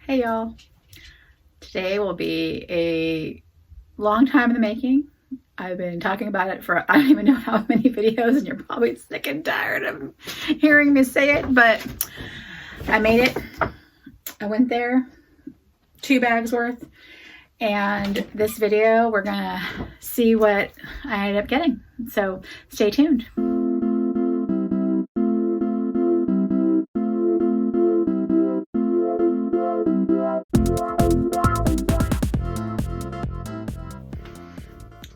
Hey y'all, today will be a long time in the making. I've been talking about it for I don't even know how many videos, and you're probably sick and tired of hearing me say it, but I made it. I went there, 2 bags worth, and this video we're gonna see what I ended up getting. So stay tuned.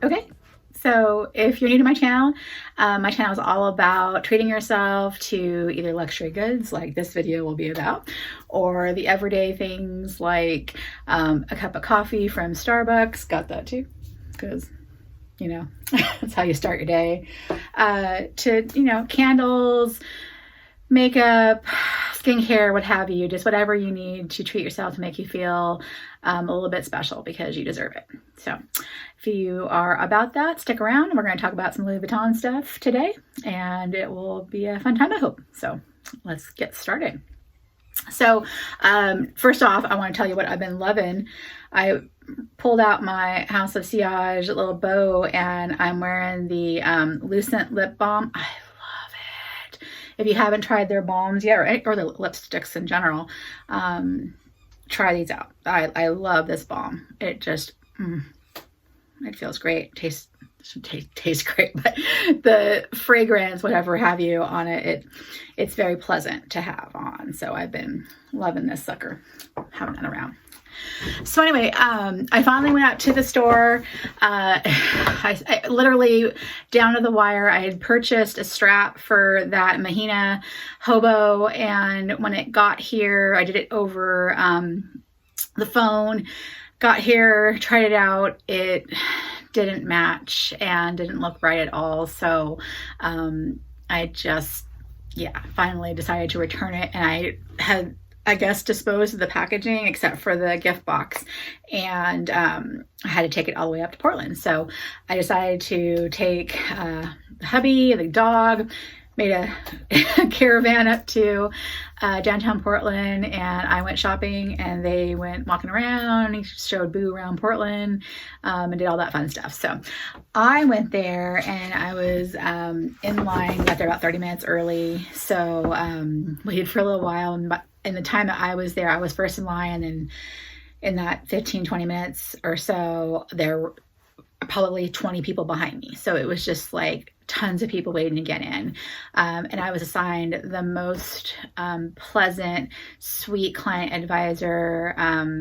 Okay, so if you're new to my channel is all about treating yourself to either luxury goods like this video will be about, or the everyday things like a cup of coffee from Starbucks, got that too, because you know, that's how you start your day, to, you know, candles, makeup, skincare, what have you, just whatever you need to treat yourself to make you feel a little bit special because you deserve it. So if you are about that, stick around. We're going to talk about some Louis Vuitton stuff today, and it will be a fun time, I hope. So let's get started. So first off, I want to tell you what I've been loving. I pulled out my House of Sillage little bow, and I'm wearing the Lucent lip balm. I love it. If you haven't tried their balms yet, or the lipsticks in general, try these out. I love this balm. It just, it feels great. Tastes great, but the fragrance, whatever have you on it, it's very pleasant to have on. So I've been loving this sucker, having it around. So anyway, I finally went out to the store. I literally down to the wire, I had purchased a strap for that Mahina hobo, and when it got here, I did it over the phone. Got here, tried it out. It didn't match and didn't look right at all. So I just, finally decided to return it, and I had, I guess, disposed of the packaging except for the gift box, and I had to take it all the way up to Portland. So I decided to take the hubby, the dog, made a caravan up to downtown Portland, and I went shopping, and they went walking around. He showed Boo around Portland, and did all that fun stuff. So I went there, and I was in line, got there about 30 minutes early. So waited for a little while, and in the time that I was there, I was first in line, and in that 15-20 minutes or so, there were probably 20 people behind me. So it was just like tons of people waiting to get in. And I was assigned the most pleasant, sweet client advisor,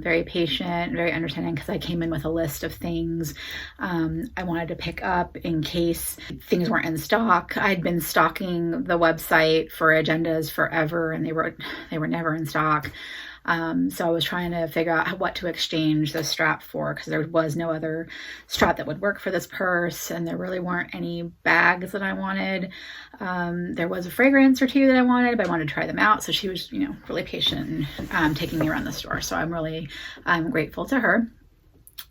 very patient, very understanding, because I came in with a list of things I wanted to pick up in case things weren't in stock. I'd been stalking the website for agendas forever, and they were never in stock. So I was trying to figure out what to exchange the strap for, because there was no other strap that would work for this purse, and there really weren't any bags that I wanted. There was a fragrance or two that I wanted, but I wanted to try them out. So she was, you know, really patient and taking me around the store. So I'm grateful to her.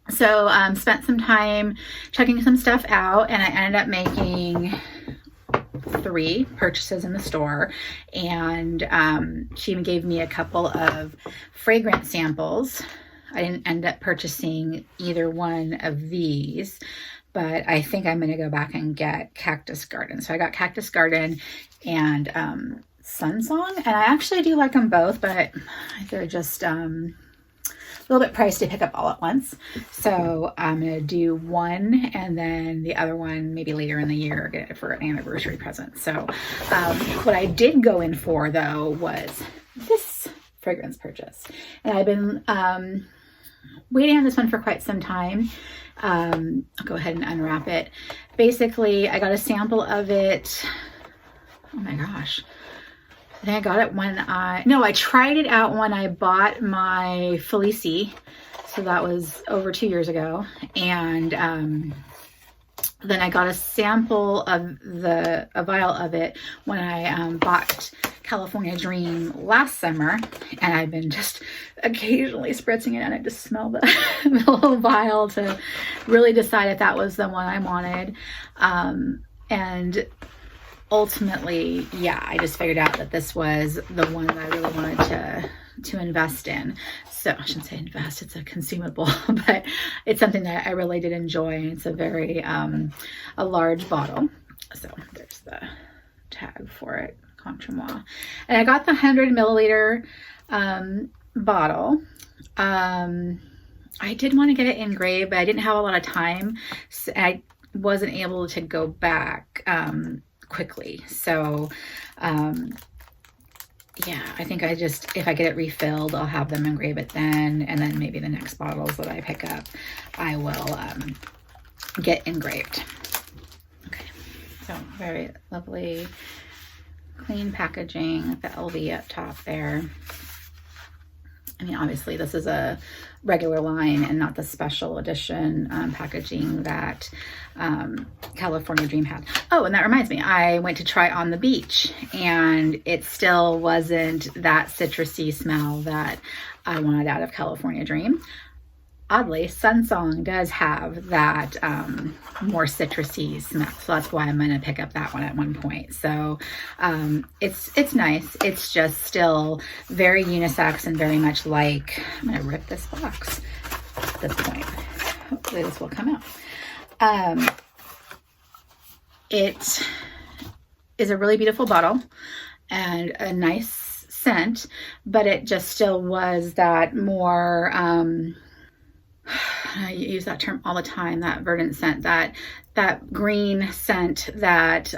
So spent some time checking some stuff out, and I ended up making 3 purchases in the store, and she even gave me a couple of fragrance samples. I didn't end up purchasing either one of these, but I think I'm going to go back and get Cactus Garden. So I got Cactus Garden and Sunsong, and I actually do like them both, but they're just a little bit pricey to pick up all at once. So I'm going to do one, and then the other one maybe later in the year, get it for an anniversary present. So what I did go in for, though, was this fragrance purchase. And I've been waiting on this one for quite some time. I'll go ahead and unwrap it. Basically, I got a sample of it. Oh my gosh. I think I got it when I tried it out when I bought my Felici. So that was over 2 years ago. And then I got a sample of a vial of it when I bought California Dream last summer. And I've been just occasionally spritzing it, and I just smell the little vial to really decide if that was the one I wanted. And ultimately, I just figured out that this was the one that I really wanted to to invest in. So I shouldn't say invest, it's a consumable, but it's something that I really did enjoy. And it's a very, a large bottle. So there's the tag for it, Contre Moi. And I got the 100 milliliter bottle. I did want to get it engraved, but I didn't have a lot of time. So I wasn't able to go back quickly. So yeah, I think if I get it refilled, I'll have them engrave it then. And then maybe the next bottles that I pick up, I will get engraved. Okay, so very lovely, clean packaging with the LV up top there. I mean, obviously this is a regular line and not the special edition packaging that California Dream had. Oh, and that reminds me, I went to try on the beach and it still wasn't that citrusy smell that I wanted out of California Dream. Oddly, Sunsong does have that more citrusy smell, so that's why I'm going to pick up that one at one point. So it's nice. It's just still very unisex and very much like, I'm going to rip this box at this point. Hopefully this will come out. It is a really beautiful bottle and a nice scent, but it just still was that more... I use that term all the time, that verdant scent, that green scent that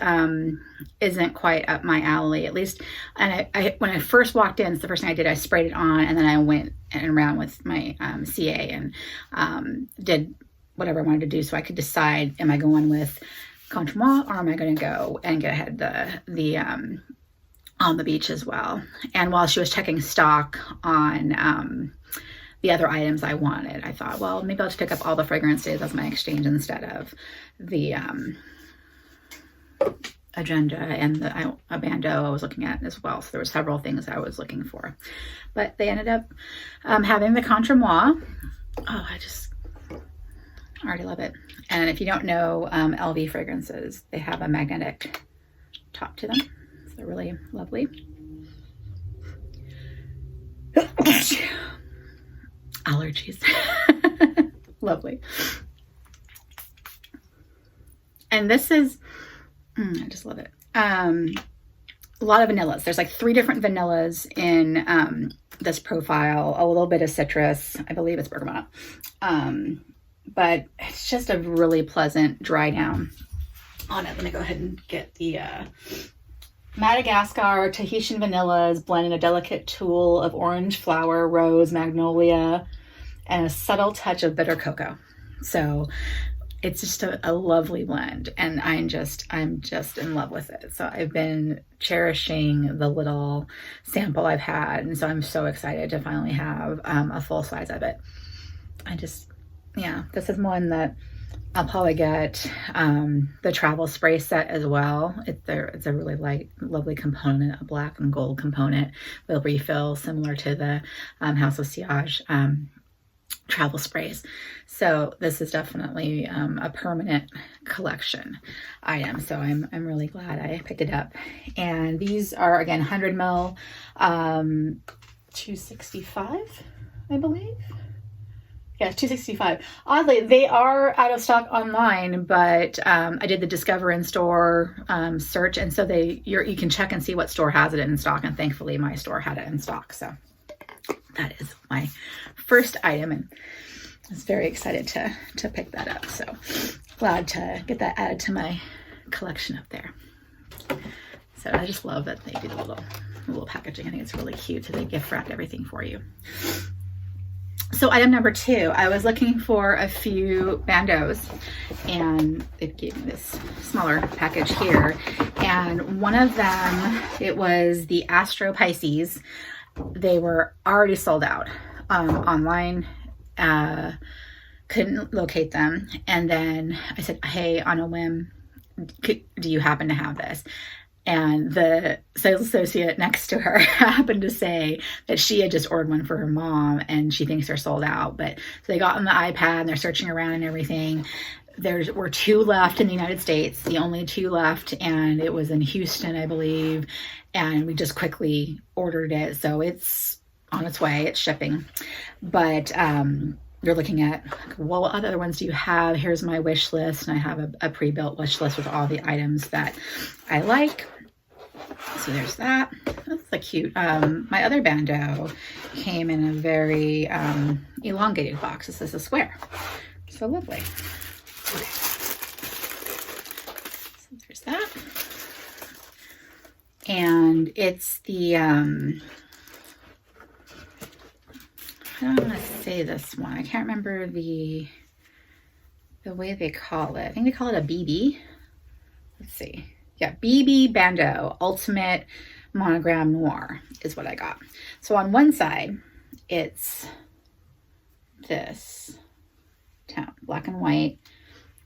isn't quite up my alley, at least. And I when I first walked in, it's the first thing I did, I sprayed it on, and then I went around with my CA and did whatever I wanted to do so I could decide, am I going with Contre Moi or am I going to go and get ahead the on the beach as well. And while she was checking stock on the other items I wanted, I thought, well, maybe I'll just pick up all the fragrances as my exchange instead of the agenda and the bandeau I was looking at as well. So there were several things I was looking for, but they ended up having the Contre Moi. Oh, I already love it. And if you don't know LV fragrances, they have a magnetic top to them. So they're really lovely. Allergies. Lovely. And this is, I just love it. A lot of vanillas. There's like 3 different vanillas in this profile. A little bit of citrus. I believe it's bergamot. But it's just a really pleasant dry down on it. Let me go ahead and get the Madagascar Tahitian vanillas blend in a delicate tool of orange flower, rose, magnolia, and a subtle touch of bitter cocoa. So it's just a lovely blend, and I'm just in love with it. So I've been cherishing the little sample I've had, and so I'm so excited to finally have a full size of it. Yeah, this is one that I'll probably get the travel spray set as well. It's a really light, lovely component, a black and gold component with refill similar to the House of Sillage travel sprays. So this is definitely a permanent collection item. So I'm really glad I picked it up. And these are, again, 100 ml, $265, I believe. Yeah, $265. Oddly, they are out of stock online, but I did the Discover in Store search, and so you can check and see what store has it in stock, and thankfully my store had it in stock. So that is my first item, and I was very excited to pick that up. So glad to get that added to my collection up there. So I just love that they do the little packaging. I think it's really cute. So they gift wrap everything for you. So item number 2, I was looking for a few bandeaus, and it gave me this smaller package here. And one of them, it was the Astro Pisces. They were already sold out online. Couldn't locate them. And then I said, hey, on a whim, do you happen to have this? And the sales associate next to her happened to say that she had just ordered one for her mom and she thinks they're sold out. But so they got on the iPad and they're searching around and everything. There were 2 left in the United States, the only 2 left, and it was in Houston, I believe. And we just quickly ordered it. So it's on its way, it's shipping. But you're looking at, well, what other ones do you have? Here's my wish list. And I have a pre-built wish list with all the items that I like. So there's that. That's the cute. My other bandeau came in a very elongated box. This is a square. So lovely. Okay. So there's that. And it's the, I don't want to say this one. I can't remember the way they call it. I think they call it a BB. Let's see. Yeah, BB Bandeau Ultimate Monogram Noir is what I got. So on one side, it's this tone, black and white,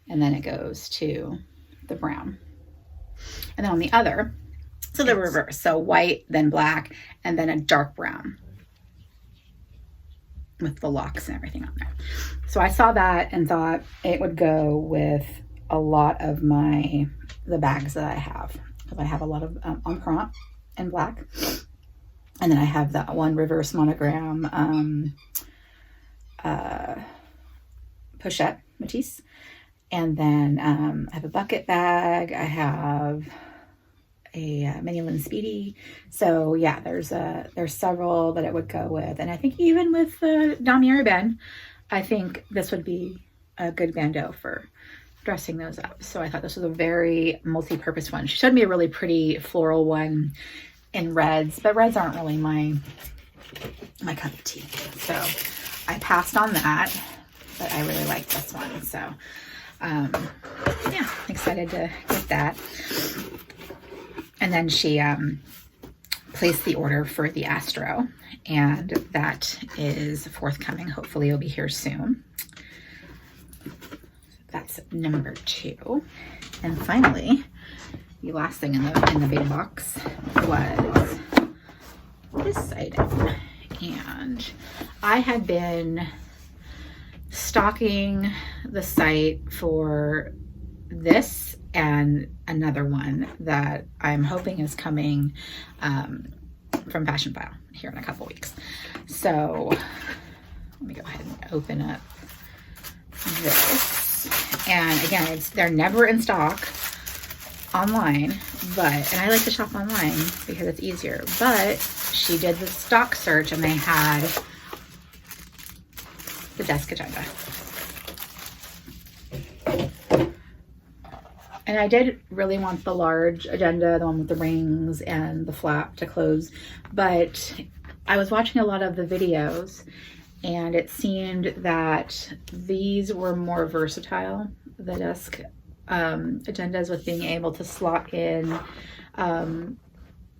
and then it goes to the brown. And then on the other, so the reverse, so white, then black, and then a dark brown with the locks and everything on there. So I saw that and thought it would go with a lot of the bags that I have, because I have a lot of Empreinte in black, and then I have that one reverse monogram pochette Matisse, and then I have a bucket bag, I have a mini Lynn Speedy. So yeah, there's several that it would go with, and I think even with the Damier Ben, I think this would be a good bandeau for dressing those up. So I thought this was a very multi-purpose one. She showed me a really pretty floral one in reds, but reds aren't really my cup of tea. So I passed on that, but I really like this one. So yeah, excited to get that. And then she placed the order for the Astro, and that is forthcoming. Hopefully it'll be here soon. That's number 2. And finally, the last thing in the beta box was this item. And I had been stalking the site for this and another one that I'm hoping is coming from Fashion File here in a couple weeks. So let me go ahead and open up this. And again, they're never in stock online, and I like to shop online because it's easier, but she did the stock search and they had the desk agenda. And I did really want the large agenda, the one with the rings and the flap to close, but I was watching a lot of the videos and it seemed that these were more versatile, the desk agendas, with being able to slot in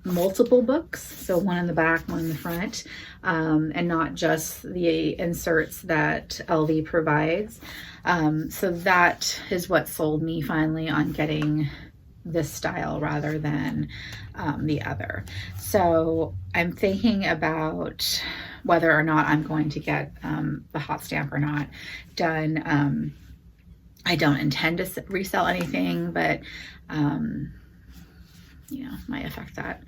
multiple books, so one in the back, one in the front, and not just the inserts that LV provides. So that is what sold me finally on getting this style rather than the other. So I'm thinking about whether or not I'm going to get the hot stamp or not done. I don't intend to resell anything, but you know, might affect that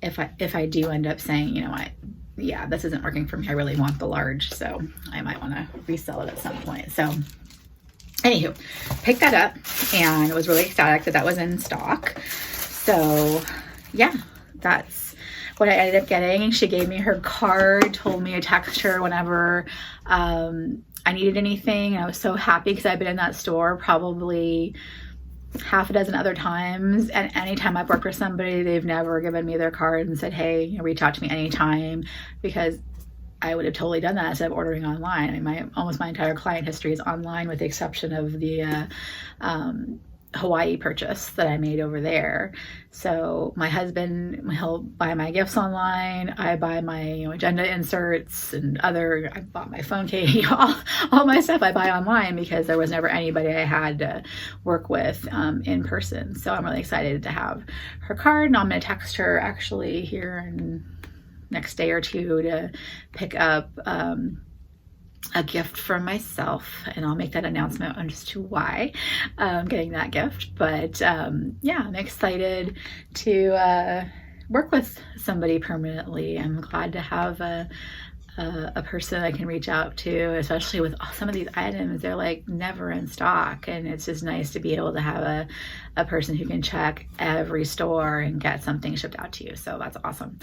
if I do end up saying, you know what, yeah, this isn't working for me, I really want the large, so I might want to resell it at some point. So anywho, picked that up and was really ecstatic that was in stock. So yeah, that's what I ended up getting. She gave me her card, told me to text her whenever I needed anything. I was so happy because I've been in that store probably half a dozen other times, and anytime I've worked with somebody, they've never given me their card and said, hey, you know, reach out to me anytime, because I would have totally done that instead of ordering online. I mean, almost my entire client history is online, with the exception of the Hawaii purchase that I made over there. So my husband, he'll buy my gifts online. I buy my agenda inserts and I bought my phone case, all my stuff I buy online, because there was never anybody I had to work with in person. So I'm really excited to have her card, and I'm going to text her actually here in next day or two to pick up a gift for myself, and I'll make that announcement on just to why I'm getting that gift. But yeah, I'm excited to work with somebody permanently. I'm glad to have a person I can reach out to, especially with some of these items. They're like never in stock, and it's just nice to be able to have a person who can check every store and get something shipped out to you. So that's awesome.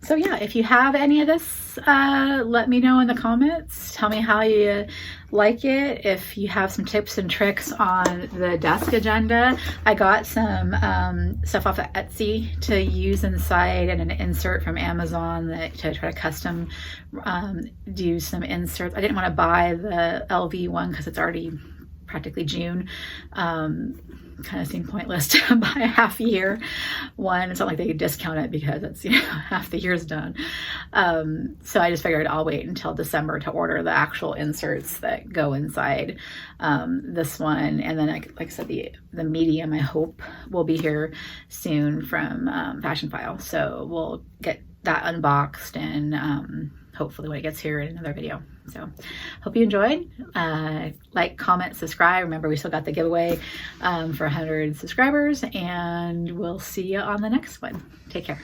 So yeah, if you have any of this, let me know in the comments. Tell me how you like it. If you have some tips and tricks on the desk agenda, I got some stuff off of Etsy to use inside, and an insert from Amazon that to try to custom do some inserts. I didn't want to buy the LV one because it's already practically June. Kind of seemed pointless to buy a half year one. It's not like they could discount it because it's, you know, half the year's done. So I just figured I'll wait until December to order the actual inserts that go inside this one. And then, like I said, the medium, I hope, will be here soon from Fashion File. So we'll get that unboxed, and hopefully when it gets here in another video. So hope you enjoyed. Like, comment, subscribe. Remember, we still got the giveaway for 100 subscribers, and we'll see you on the next one. Take care.